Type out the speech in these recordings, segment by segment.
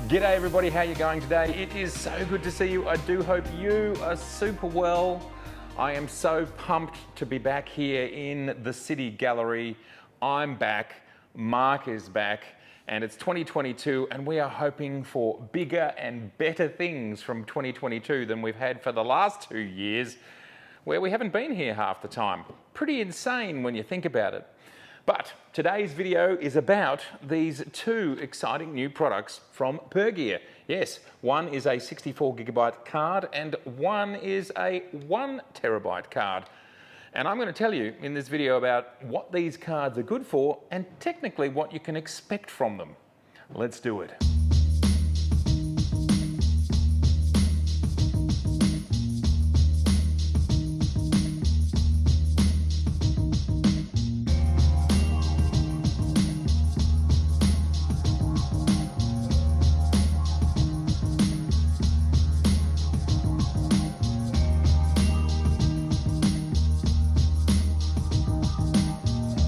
G'day everybody, how you going today? It is so good to see you. I do hope you are super well. I am so pumped to be back here in the City Gallery. I'm back, Mark is back, and it's 2022 and we are hoping for bigger and better things from 2022 than we've had for the last 2 years, where we haven't been here half the time. Pretty insane when you think about it. But today's video is about these two exciting new products from Pergear. Yes, one is a 64GB card and one is a 1TB card. And I'm going to tell you in this video about what these cards are good for and technically what you can expect from them. Let's do it.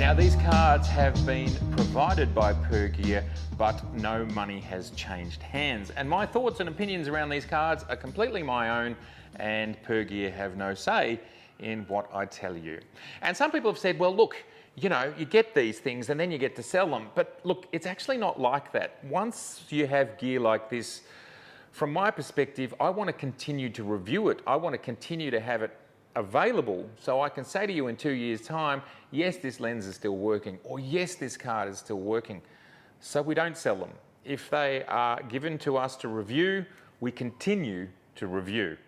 Now these cards have been provided by Pergear, but no money has changed hands. And my thoughts and opinions around these cards are completely my own, and Pergear have no say in what I tell you. And some people have said, well, look, you know, you get these things and then you get to sell them. But look, it's actually not like that. Once you have gear like this, from my perspective, I want to continue to review it. I want to continue to have it available so I can say to you in 2 years' time, yes, this lens is still working, or yes, this card is still working. So we don't sell them. If they are given to us to review, we continue to review.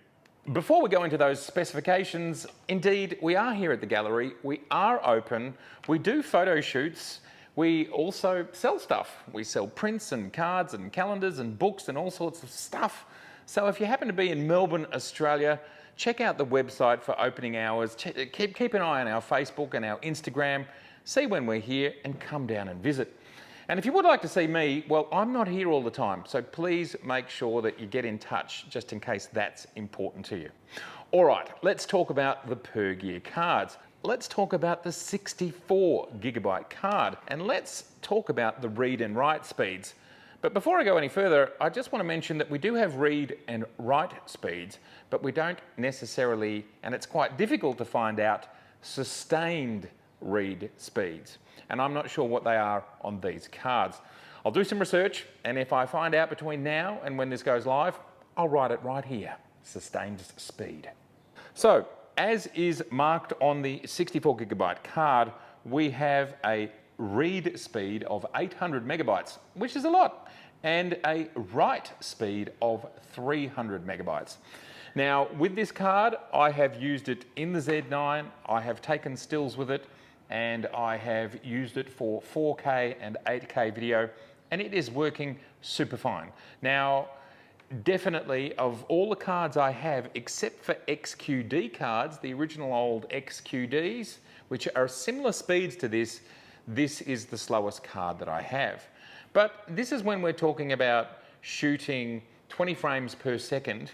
Before we go into those specifications, indeed, we are here at the gallery. We are open. We do photo shoots. We also sell stuff. We sell prints and cards and calendars and books and all sorts of stuff. So if you happen to be in Melbourne, Australia, check out the website for opening hours. Keep an eye on our Facebook and our Instagram. See when we're here and come down and visit. And if you would like to see me, well, I'm not here all the time, so please make sure that you get in touch just in case that's important to you. All right, let's talk about the Pergear cards. Let's talk about the 64GB card, and let's talk about the read and write speeds. But before I go any further, I just want to mention that we do have read and write speeds, but we don't necessarily, and it's quite difficult to find out, sustained read speeds. And I'm not sure what they are on these cards. I'll do some research, and if I find out between now and when this goes live, I'll write it right here, sustained speed. So, as is marked on the 64GB card, we have a read speed of 800 megabytes, which is a lot, and a write speed of 300 megabytes. Now, with this card, I have used it in the Z9, I have taken stills with it, and I have used it for 4K and 8K video, and it is working super fine. Now, definitely, of all the cards I have, except for XQD cards, the original old XQDs, which are similar speeds to this, this is the slowest card that I have. But this is when we're talking about shooting 20 frames per second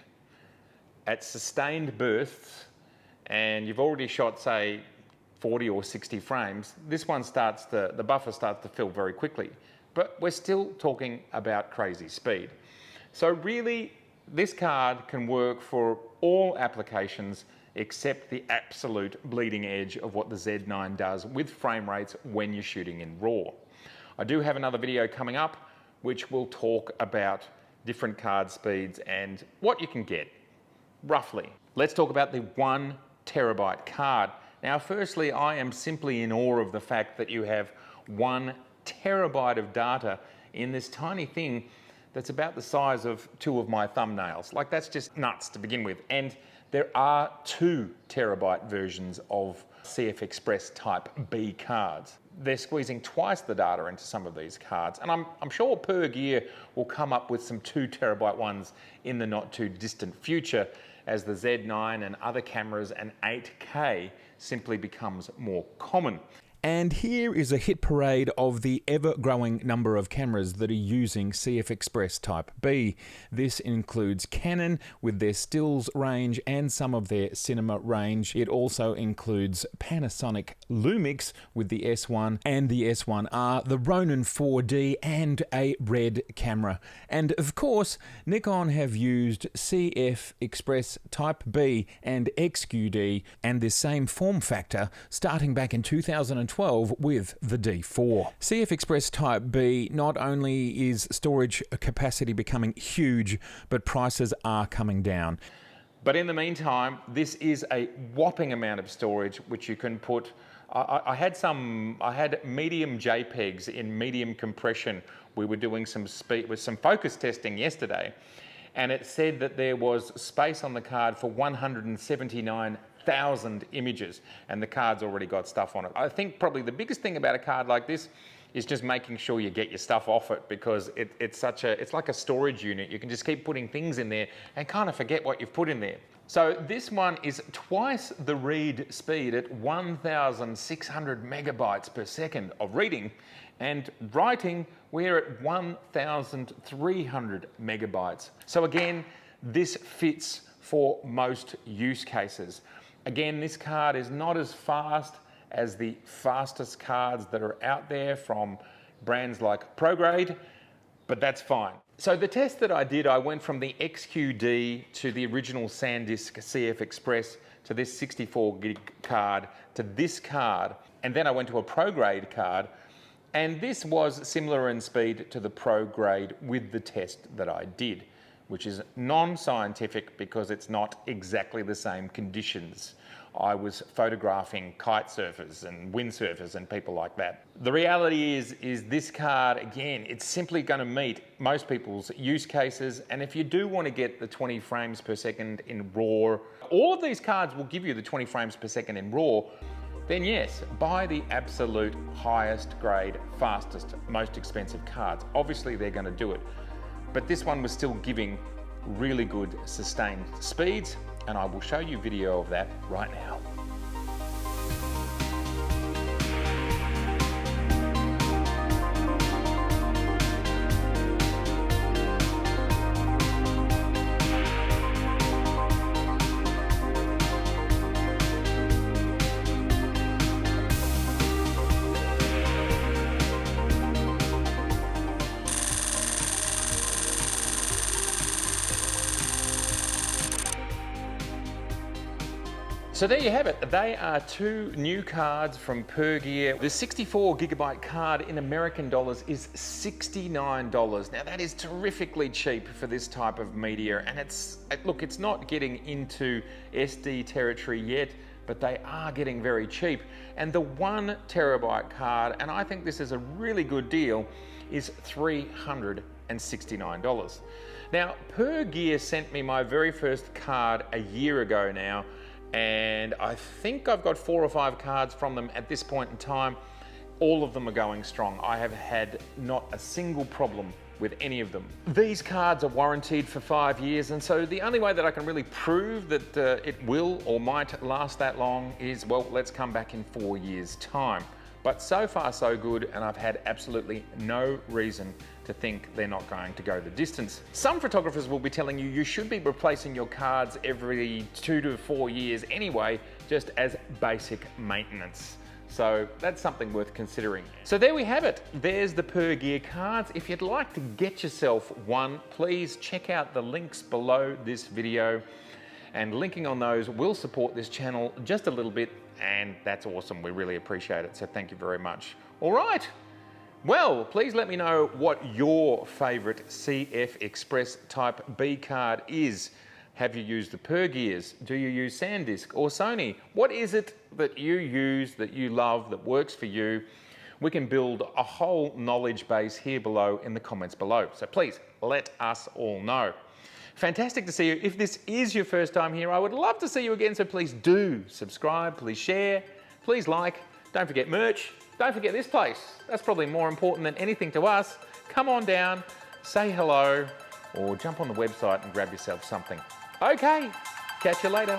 at sustained bursts, and you've already shot, say, 40 or 60 frames. This one starts to, the buffer starts to fill very quickly. But we're still talking about crazy speed. So really, this card can work for all applications except the absolute bleeding edge of what the Z9 does with frame rates when you're shooting in RAW. I do have another video coming up which will talk about different card speeds and what you can get, roughly. Let's talk about the 1TB card. Now, firstly, I am simply in awe of the fact that you have 1TB of data in this tiny thing that's about the size of 2 of my thumbnails. Like, that's just nuts to begin with. And there are 2TB versions of CFexpress type B cards. They're squeezing twice the data into some of these cards. And I'm sure Pergear will come up with some 2TB ones in the not too distant future as the Z9 and other cameras and 8K simply becomes more common. And here is a hit parade of the ever-growing number of cameras that are using CFexpress Type B. This includes Canon with their stills range and some of their cinema range. It also includes Panasonic Lumix with the S1 and the S1R, the Ronin 4D and a RED camera. And of course, Nikon have used CFexpress Type B and XQD and this same form factor starting back in 2012 with the D4. CFexpress Type B, not only is storage capacity becoming huge, but prices are coming down. But in the meantime, this is a whopping amount of storage which you can put. I had medium JPEGs in medium compression. We were doing some focus testing yesterday, and it said that there was space on the card for 179,000 images, and the card's already got stuff on it. I think probably the biggest thing about a card like this is just making sure you get your stuff off it, because it's like a storage unit. You can just keep putting things in there and kind of forget what you've put in there. So this one is twice the read speed at 1,600 megabytes per second of reading, and writing we're at 1,300 megabytes. So again, this fits for most use cases. Again, this card is not as fast as the fastest cards that are out there from brands like ProGrade, but that's fine. So the test that I did, I went from the XQD to the original SanDisk CFexpress to this 64 gig card to this card, and then I went to a ProGrade card, and this was similar in speed to the ProGrade with the test that I did, which is non-scientific because it's not exactly the same conditions. I was photographing kite surfers and windsurfers and people like that. The reality is this card, again, it's simply going to meet most people's use cases. And if you do want to get the 20 frames per second in RAW, all of these cards will give you the 20 frames per second in RAW, then yes, buy the absolute highest grade, fastest, most expensive cards. Obviously they're going to do it. But this one was still giving really good sustained speeds, and I will show you video of that right now. So there you have it. They are two new cards from Pergear. The 64 gigabyte card in American dollars is $69. Now that is terrifically cheap for this type of media, and look, it's not getting into SD territory yet, but they are getting very cheap. And the 1 terabyte card, and I think this is a really good deal, is $369. Now, Pergear sent me my very first card a year ago now, and I think I've got 4 or 5 cards from them at this point in time. All of them are going strong. I have had not a single problem with any of them. These cards are warranted for 5 years, and so the only way that I can really prove that it will or might last that long is, well, let's come back in 4 years' time. But so far so good, and I've had absolutely no reason to think they're not going to go the distance. Some photographers will be telling you should be replacing your cards every 2 to 4 years anyway, just as basic maintenance. So that's something worth considering. So there we have it. There's the Pergear cards. If you'd like to get yourself one, please check out the links below this video. And linking on those will support this channel just a little bit, and that's awesome. We really appreciate it, so thank you very much. All right. Well, please let me know what your favorite CFexpress Type B card is. Have you used the Pergears? Do you use SanDisk or Sony? What is it that you use, that you love, that works for you? We can build a whole knowledge base here below in the comments below. So please let us all know. Fantastic to see you. If this is your first time here, I would love to see you again, so please do subscribe, please share, please like, don't forget merch, don't forget this place. That's probably more important than anything to us. Come on down, say hello, or jump on the website and grab yourself something. Okay, catch you later.